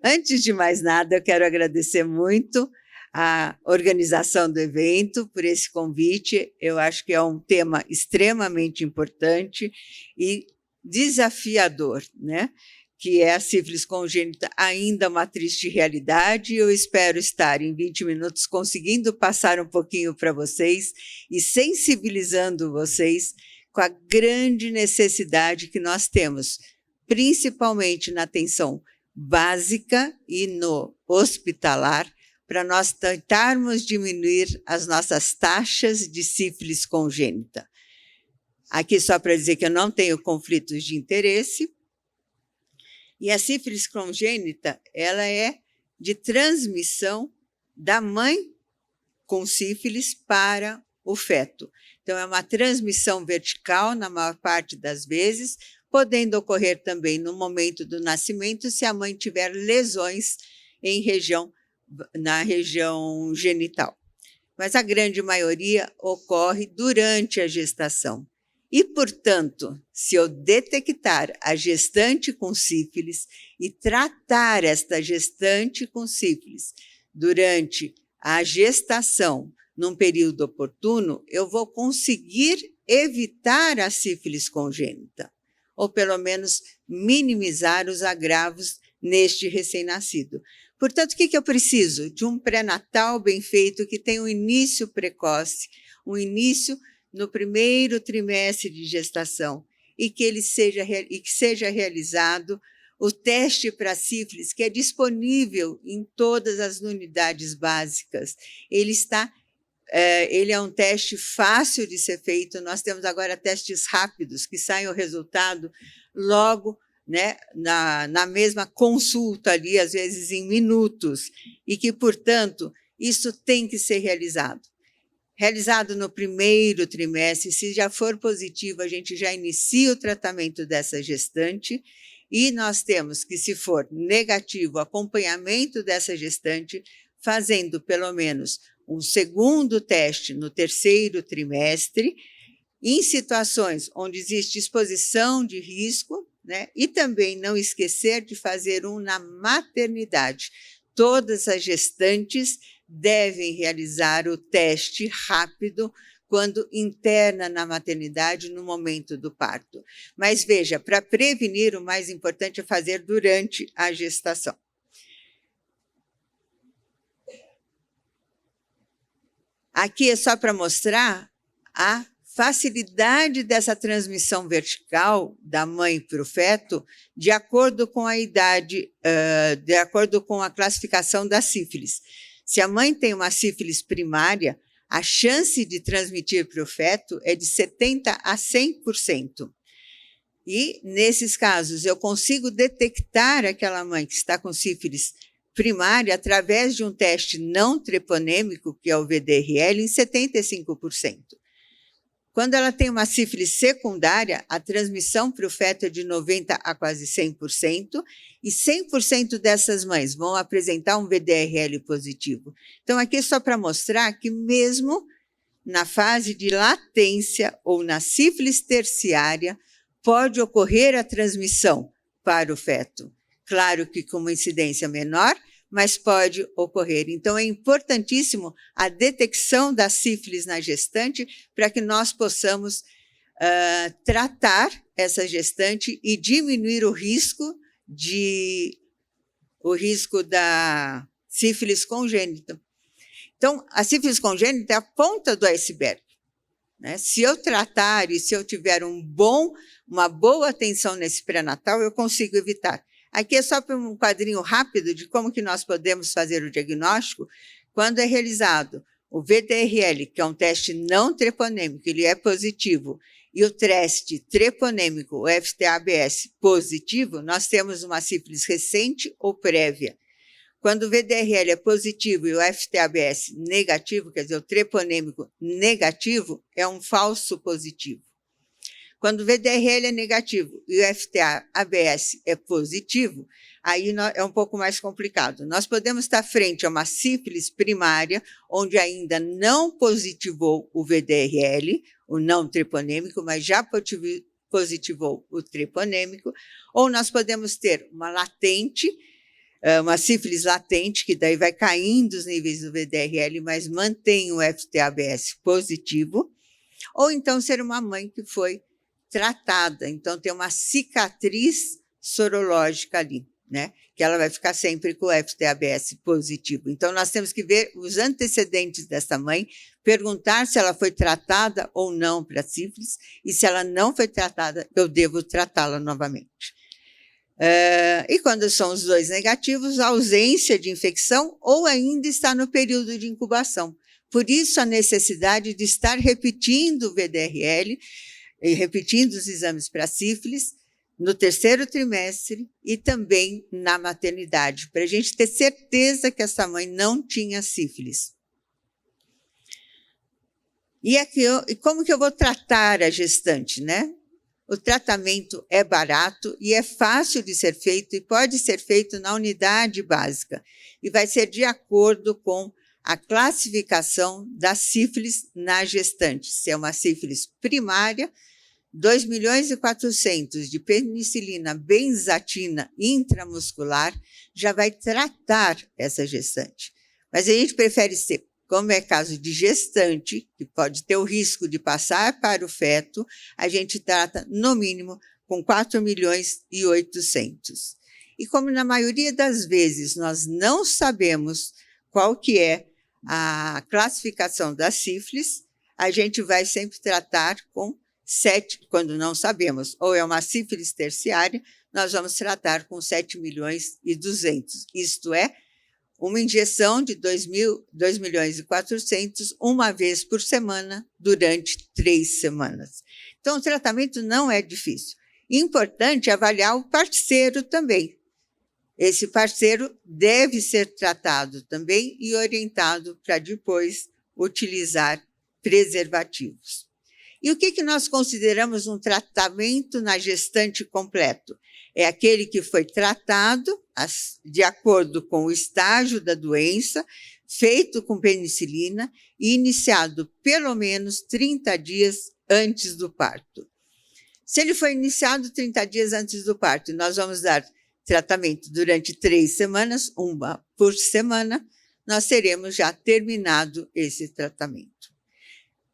Antes de mais nada, eu quero agradecer muito a organização do evento por esse convite. Eu acho que é um tema extremamente importante e desafiador, né? Que é a sífilis congênita, ainda uma triste realidade. Eu espero estar em 20 minutos conseguindo passar um pouquinho para vocês e sensibilizando vocês com a grande necessidade que nós temos, principalmente na atenção básica e no hospitalar, para nós tentarmos diminuir as nossas taxas de sífilis congênita. Aqui só para dizer que eu não tenho conflitos de interesse. E a sífilis congênita, ela é de transmissão da mãe com sífilis para o feto. Então, é uma transmissão vertical, na maior parte das vezes, podendo ocorrer também no momento do nascimento, se a mãe tiver lesões na região genital. Mas a grande maioria ocorre durante a gestação. E, portanto, se eu detectar a gestante com sífilis e tratar esta gestante com sífilis durante a gestação, num período oportuno, eu vou conseguir evitar a sífilis congênita, ou pelo menos minimizar os agravos neste recém-nascido. Portanto, o que eu preciso? De um pré-natal bem feito, que tenha um início precoce, um início no primeiro trimestre de gestação, e que seja realizado o teste para sífilis, que é disponível em todas as unidades básicas. Ele é um teste fácil de ser feito. Nós temos agora testes rápidos, que saem o resultado logo, né, na mesma consulta ali, às vezes em minutos, e que, portanto, isso tem que ser realizado. Realizado no primeiro trimestre, se já for positivo, a gente já inicia o tratamento dessa gestante, e nós temos que, se for negativo, o acompanhamento dessa gestante, fazendo pelo menos um segundo teste no terceiro trimestre, em situações onde existe exposição de risco, né? E também não esquecer de fazer um na maternidade. Todas as gestantes devem realizar o teste rápido quando interna na maternidade, no momento do parto. Mas veja, para prevenir, o mais importante é fazer durante a gestação. Aqui é só para mostrar a facilidade dessa transmissão vertical da mãe para o feto, de acordo com a idade, de acordo com a classificação da sífilis. Se a mãe tem uma sífilis primária, a chance de transmitir para o feto é de 70% a 100%. E, nesses casos, eu consigo detectar aquela mãe que está com sífilis primária através de um teste não treponêmico, que é o VDRL, em 75%. Quando ela tem uma sífilis secundária, a transmissão para o feto é de 90% a quase 100%, e 100% dessas mães vão apresentar um VDRL positivo. Então, aqui é só para mostrar que mesmo na fase de latência ou na sífilis terciária, pode ocorrer a transmissão para o feto. Claro que com uma incidência menor, mas pode ocorrer. Então, é importantíssimo a detecção da sífilis na gestante para que nós possamos tratar essa gestante e diminuir o risco da sífilis congênita. Então, a sífilis congênita é a ponta do iceberg, né? Se eu tratar e se eu tiver uma boa atenção nesse pré-natal, eu consigo evitar. Aqui é só para um quadrinho rápido de como que nós podemos fazer o diagnóstico quando é realizado o VDRL, que é um teste não treponêmico, ele é positivo, e o teste treponêmico, o FT-ABS, positivo, nós temos uma sífilis recente ou prévia. Quando o VDRL é positivo e o FT-ABS negativo, quer dizer, o treponêmico negativo, é um falso positivo. Quando o VDRL é negativo e o FT-ABS é positivo, aí é um pouco mais complicado. Nós podemos estar frente a uma sífilis primária, onde ainda não positivou o VDRL, o não treponêmico, mas já positivou o treponêmico, ou nós podemos ter uma latente, uma sífilis latente, que daí vai caindo os níveis do VDRL, mas mantém o FTABS positivo, ou então ser uma mãe que foi tratada, então tem uma cicatriz sorológica ali, né? Que ela vai ficar sempre com o FTABS positivo. Então, nós temos que ver os antecedentes dessa mãe, perguntar se ela foi tratada ou não para sífilis, e se ela não foi tratada, eu devo tratá-la novamente. E quando são os dois negativos, a ausência de infecção ou ainda está no período de incubação. Por isso, a necessidade de estar repetindo o VDRL e repetindo os exames para sífilis no terceiro trimestre e também na maternidade, para a gente ter certeza que essa mãe não tinha sífilis. E como que eu vou tratar a gestante, né? O tratamento é barato e é fácil de ser feito e pode ser feito na unidade básica e vai ser de acordo com a classificação da sífilis na gestante. Se é uma sífilis primária, 2.400.000 de penicilina benzatina intramuscular já vai tratar essa gestante. Mas a gente prefere ser, como é caso de gestante, que pode ter o risco de passar para o feto, a gente trata, no mínimo, com 4.800.000. E como na maioria das vezes nós não sabemos qual que é a classificação da sífilis, a gente vai sempre tratar com 7, quando não sabemos, ou é uma sífilis terciária, nós vamos tratar com 7.200.000. Isto é, uma injeção de 2.400.000 uma vez por semana durante 3 semanas. Então, o tratamento não é difícil. Importante avaliar o parceiro também. Esse parceiro deve ser tratado também e orientado para depois utilizar preservativos. E o que nós consideramos um tratamento na gestante completo? É aquele que foi tratado de acordo com o estágio da doença, feito com penicilina e iniciado pelo menos 30 dias antes do parto. Se ele foi iniciado 30 dias antes do parto, nós vamos dar tratamento durante 3 semanas, uma por semana, nós teremos já terminado esse tratamento.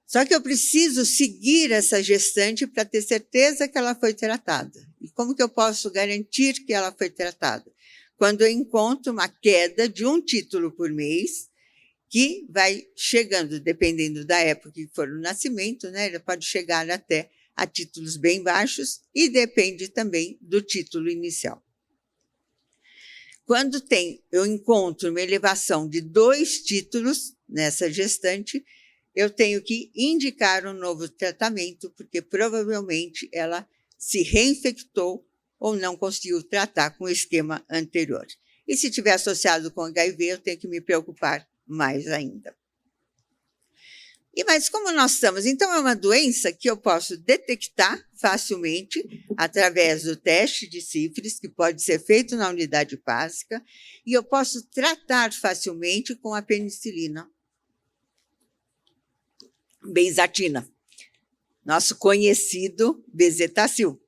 Só que eu preciso seguir essa gestante para ter certeza que ela foi tratada. E como que eu posso garantir que ela foi tratada? Quando eu encontro uma queda de 1 título por mês, que vai chegando, dependendo da época que for o nascimento, né? Ela pode chegar até a títulos bem baixos e depende também do título inicial. Quando eu encontro uma elevação de 2 títulos nessa gestante, eu tenho que indicar um novo tratamento, porque provavelmente ela se reinfectou ou não conseguiu tratar com o esquema anterior. E se estiver associado com HIV, eu tenho que me preocupar mais ainda. Mas como nós estamos? Então, é uma doença que eu posso detectar facilmente através do teste de sífilis, que pode ser feito na unidade básica, e eu posso tratar facilmente com a penicilina benzatina, nosso conhecido bezetacil.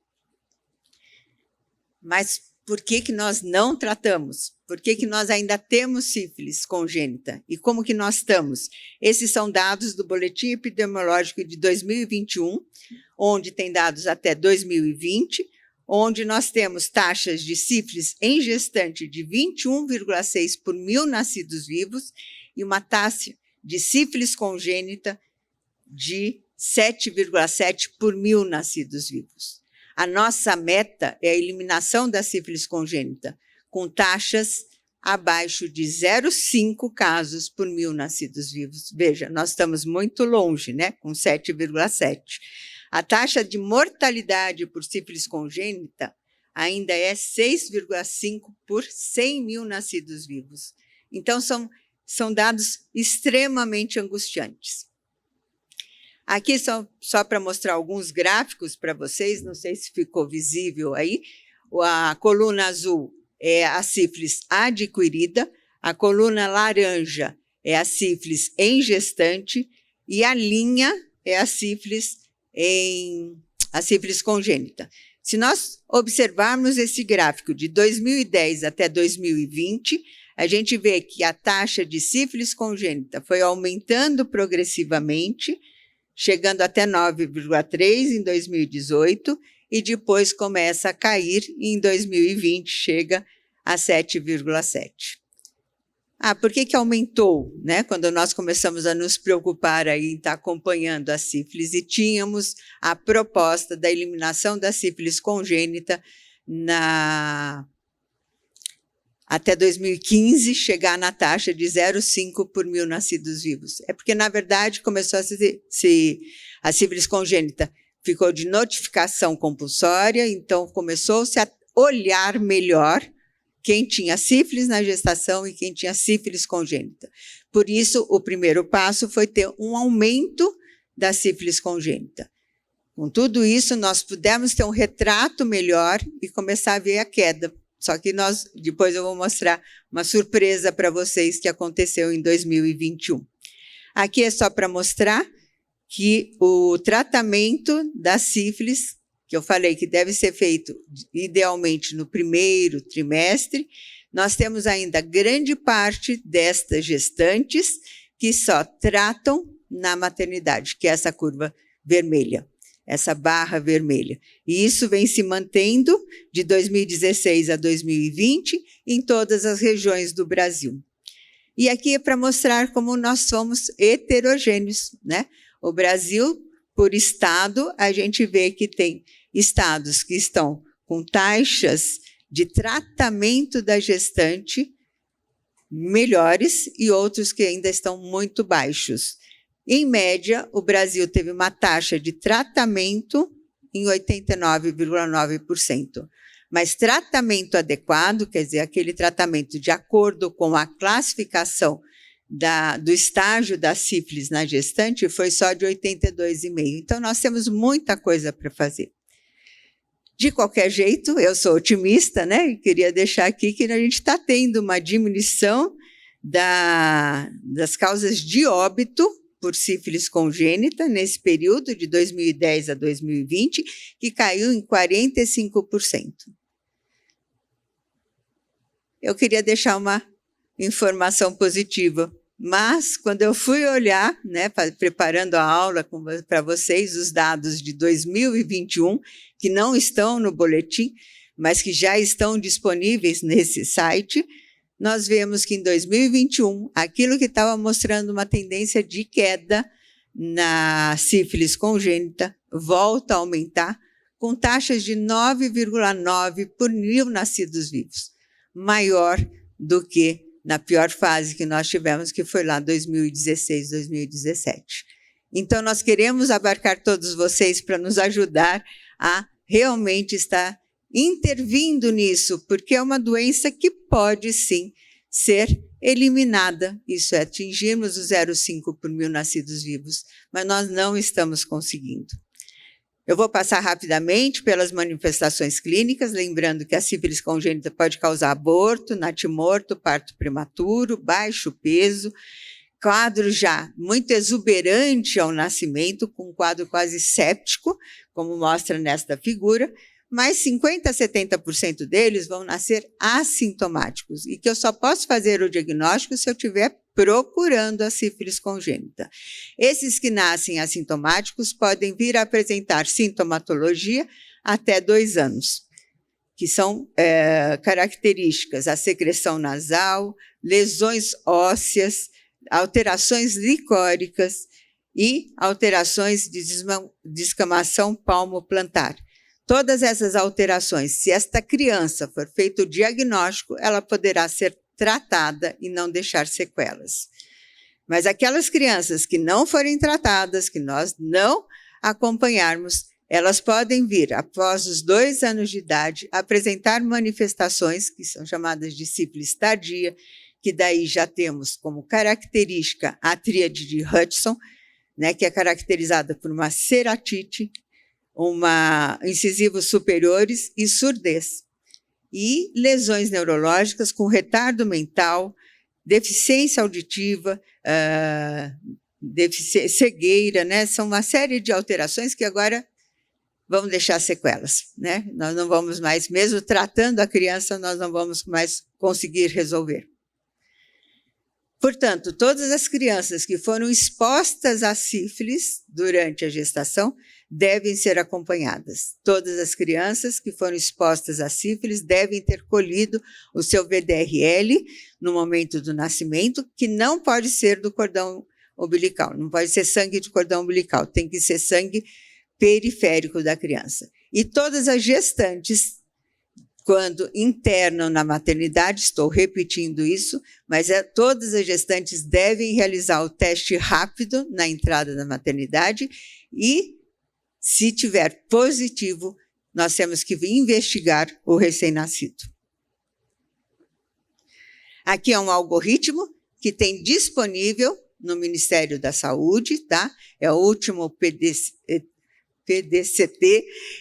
Mas por que nós não tratamos? Por que nós ainda temos sífilis congênita? E como que nós estamos? Esses são dados do Boletim Epidemiológico de 2021, onde tem dados até 2020, onde nós temos taxas de sífilis em gestante de 21,6 por 1.000 nascidos vivos e uma taxa de sífilis congênita de 7,7 por 1.000 nascidos vivos. A nossa meta é a eliminação da sífilis congênita, com taxas abaixo de 0,5 casos por 1.000 nascidos vivos. Veja, nós estamos muito longe, né? Com 7,7. A taxa de mortalidade por sífilis congênita ainda é 6,5 por 100.000 nascidos vivos. Então, são dados extremamente angustiantes. Aqui só para mostrar alguns gráficos para vocês, não sei se ficou visível aí. A coluna azul é a sífilis adquirida, a coluna laranja é a sífilis em gestante e a linha é a sífilis a sífilis congênita. Se nós observarmos esse gráfico de 2010 até 2020, a gente vê que a taxa de sífilis congênita foi aumentando progressivamente, chegando até 9,3 em 2018, e depois começa a cair, e em 2020 chega a 7,7. Por que aumentou, né? Quando nós começamos a nos preocupar aí em estar acompanhando a sífilis e tínhamos a proposta da eliminação da sífilis congênita até 2015 chegar na taxa de 0,5 por 1.000 nascidos vivos. É porque, na verdade, começou a sífilis congênita ficou de notificação compulsória, então começou-se a olhar melhor quem tinha sífilis na gestação e quem tinha sífilis congênita. Por isso, o primeiro passo foi ter um aumento da sífilis congênita. Com tudo isso, nós pudemos ter um retrato melhor e começar a ver a queda. Só que depois eu vou mostrar uma surpresa para vocês que aconteceu em 2021. Aqui é só para mostrar que o tratamento da sífilis, que eu falei que deve ser feito idealmente no primeiro trimestre, nós temos ainda grande parte destas gestantes que só tratam na maternidade, que é essa curva vermelha, essa barra vermelha. E isso vem se mantendo de 2016 a 2020 em todas as regiões do Brasil. E aqui é para mostrar como nós somos heterogêneos, né? O Brasil, por estado, a gente vê que tem estados que estão com taxas de tratamento da gestante melhores e outros que ainda estão muito baixos. Em média, o Brasil teve uma taxa de tratamento em 89,9%. Mas tratamento adequado, quer dizer, aquele tratamento de acordo com a classificação do estágio da sífilis na gestante, foi só de 82,5%. Então, nós temos muita coisa para fazer. De qualquer jeito, eu sou otimista, né? E queria deixar aqui que a gente está tendo uma diminuição das causas de óbito por sífilis congênita nesse período de 2010 a 2020, que caiu em 45%. Eu queria deixar uma informação positiva, mas quando eu fui olhar, né, preparando a aula para vocês, os dados de 2021, que não estão no boletim, mas que já estão disponíveis nesse site, nós vemos que em 2021, aquilo que estava mostrando uma tendência de queda na sífilis congênita volta a aumentar, com taxas de 9,9 por 1.000 nascidos vivos, maior do que na pior fase que nós tivemos, que foi lá 2016, 2017. Então, nós queremos abarcar todos vocês para nos ajudar a realmente estar intervindo nisso, porque é uma doença que pode, sim, ser eliminada. Isso é, atingirmos o 0,5 por 1.000 nascidos vivos, mas nós não estamos conseguindo. Eu vou passar rapidamente pelas manifestações clínicas, lembrando que a sífilis congênita pode causar aborto, natimorto, parto prematuro, baixo peso, quadro já muito exuberante ao nascimento, com um quadro quase séptico, como mostra nesta figura, mas 50% a 70% deles vão nascer assintomáticos, e que eu só posso fazer o diagnóstico se eu estiver procurando a sífilis congênita. Esses que nascem assintomáticos podem vir a apresentar sintomatologia até 2 anos, que são características: a secreção nasal, lesões ósseas, alterações licóricas e alterações de descamação palmo-plantar. Todas essas alterações, se esta criança for feito o diagnóstico, ela poderá ser tratada e não deixar sequelas. Mas aquelas crianças que não forem tratadas, que nós não acompanharmos, elas podem vir, após os 2 anos de idade, apresentar manifestações que são chamadas de sífilis tardia, que daí já temos como característica a tríade de Hudson, né, que é caracterizada por uma ceratite, incisivos superiores e surdez. E lesões neurológicas com retardo mental, deficiência auditiva, cegueira, né? São uma série de alterações que agora vão deixar sequelas, né? Nós não vamos mais, mesmo tratando a criança, nós não vamos mais conseguir resolver. Portanto, todas as crianças que foram expostas à sífilis durante a gestação devem ser acompanhadas. Todas as crianças que foram expostas à sífilis devem ter colhido o seu VDRL no momento do nascimento, que não pode ser do cordão umbilical, não pode ser sangue de cordão umbilical, tem que ser sangue periférico da criança. E todas as gestantes, quando internam na maternidade, estou repetindo isso, mas todas as gestantes devem realizar o teste rápido na entrada da maternidade e, se tiver positivo, nós temos que investigar o recém-nascido. Aqui é um algoritmo que tem disponível no Ministério da Saúde, tá? É o último PDCT,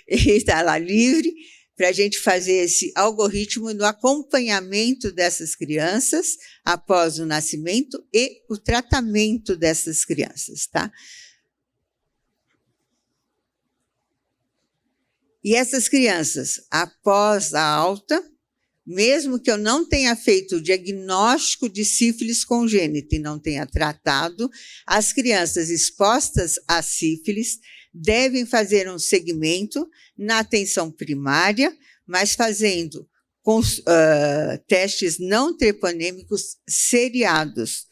está lá livre, para a gente fazer esse algoritmo no acompanhamento dessas crianças após o nascimento e o tratamento dessas crianças, tá? E essas crianças, após a alta, mesmo que eu não tenha feito o diagnóstico de sífilis congênita e não tenha tratado, as crianças expostas à sífilis devem fazer um segmento na atenção primária, mas fazendo testes não treponêmicos seriados.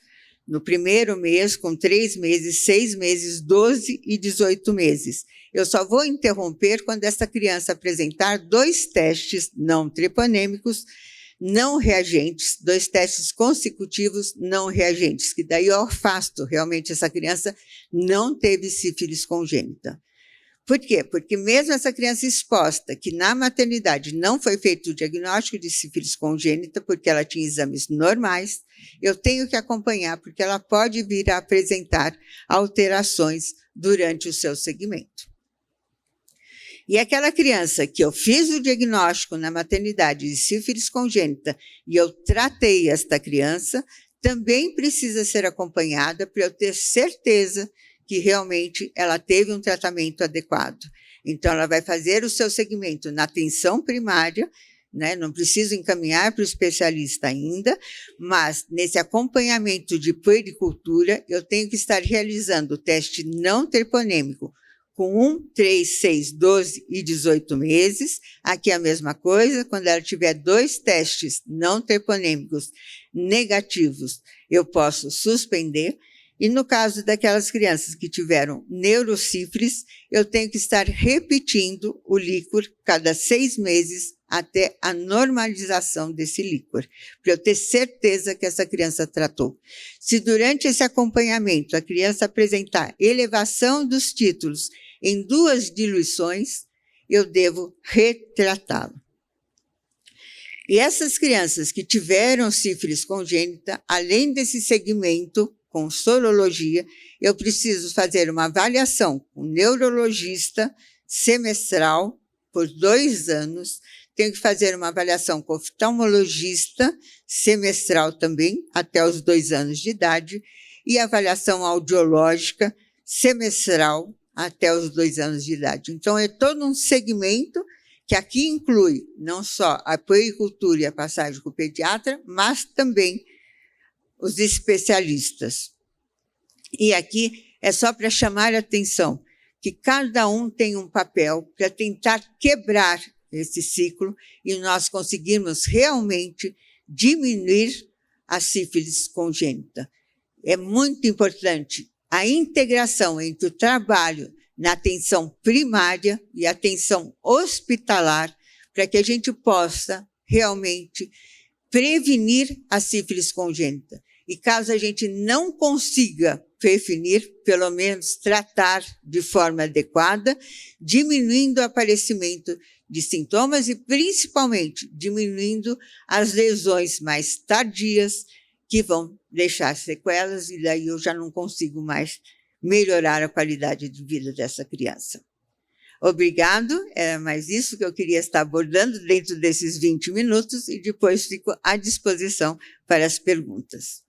No primeiro mês, com 3 meses, 6 meses, 12 e 18 meses. Eu só vou interromper quando essa criança apresentar 2 testes não treponêmicos, não reagentes, 2 testes consecutivos não reagentes, que daí eu afasto realmente essa criança não teve sífilis congênita. Por quê? Porque mesmo essa criança exposta, que na maternidade não foi feito o diagnóstico de sífilis congênita, porque ela tinha exames normais, eu tenho que acompanhar, porque ela pode vir a apresentar alterações durante o seu segmento. E aquela criança que eu fiz o diagnóstico na maternidade de sífilis congênita e eu tratei esta criança, também precisa ser acompanhada para eu ter certeza que realmente ela teve um tratamento adequado. Então, ela vai fazer o seu segmento na atenção primária, né? Não preciso encaminhar para o especialista ainda, mas nesse acompanhamento de puericultura, eu tenho que estar realizando o teste não treponêmico com 1, 3, 6, 12 e 18 meses. Aqui é a mesma coisa, quando ela tiver 2 testes não treponêmicos negativos, eu posso suspender. E no caso daquelas crianças que tiveram neurosífilis, eu tenho que estar repetindo o líquor cada 6 meses até a normalização desse líquor, para eu ter certeza que essa criança tratou. Se durante esse acompanhamento a criança apresentar elevação dos títulos em 2 diluições, eu devo retratá-lo. E essas crianças que tiveram sífilis congênita, além desse segmento com sorologia, eu preciso fazer uma avaliação com o neurologista semestral por 2 anos, tenho que fazer uma avaliação com o oftalmologista semestral também, até os 2 anos de idade, e avaliação audiológica semestral até os 2 anos de idade. Então, é todo um segmento que aqui inclui não só a puericultura e a passagem com o pediatra, mas também os especialistas. E aqui é só para chamar a atenção que cada um tem um papel para tentar quebrar esse ciclo e nós conseguirmos realmente diminuir a sífilis congênita. É muito importante a integração entre o trabalho na atenção primária e atenção hospitalar para que a gente possa realmente prevenir a sífilis congênita. E caso a gente não consiga prevenir, pelo menos tratar de forma adequada, diminuindo o aparecimento de sintomas e, principalmente, diminuindo as lesões mais tardias que vão deixar sequelas e daí eu já não consigo mais melhorar a qualidade de vida dessa criança. Obrigado, era mais isso que eu queria estar abordando dentro desses 20 minutos e depois fico à disposição para as perguntas.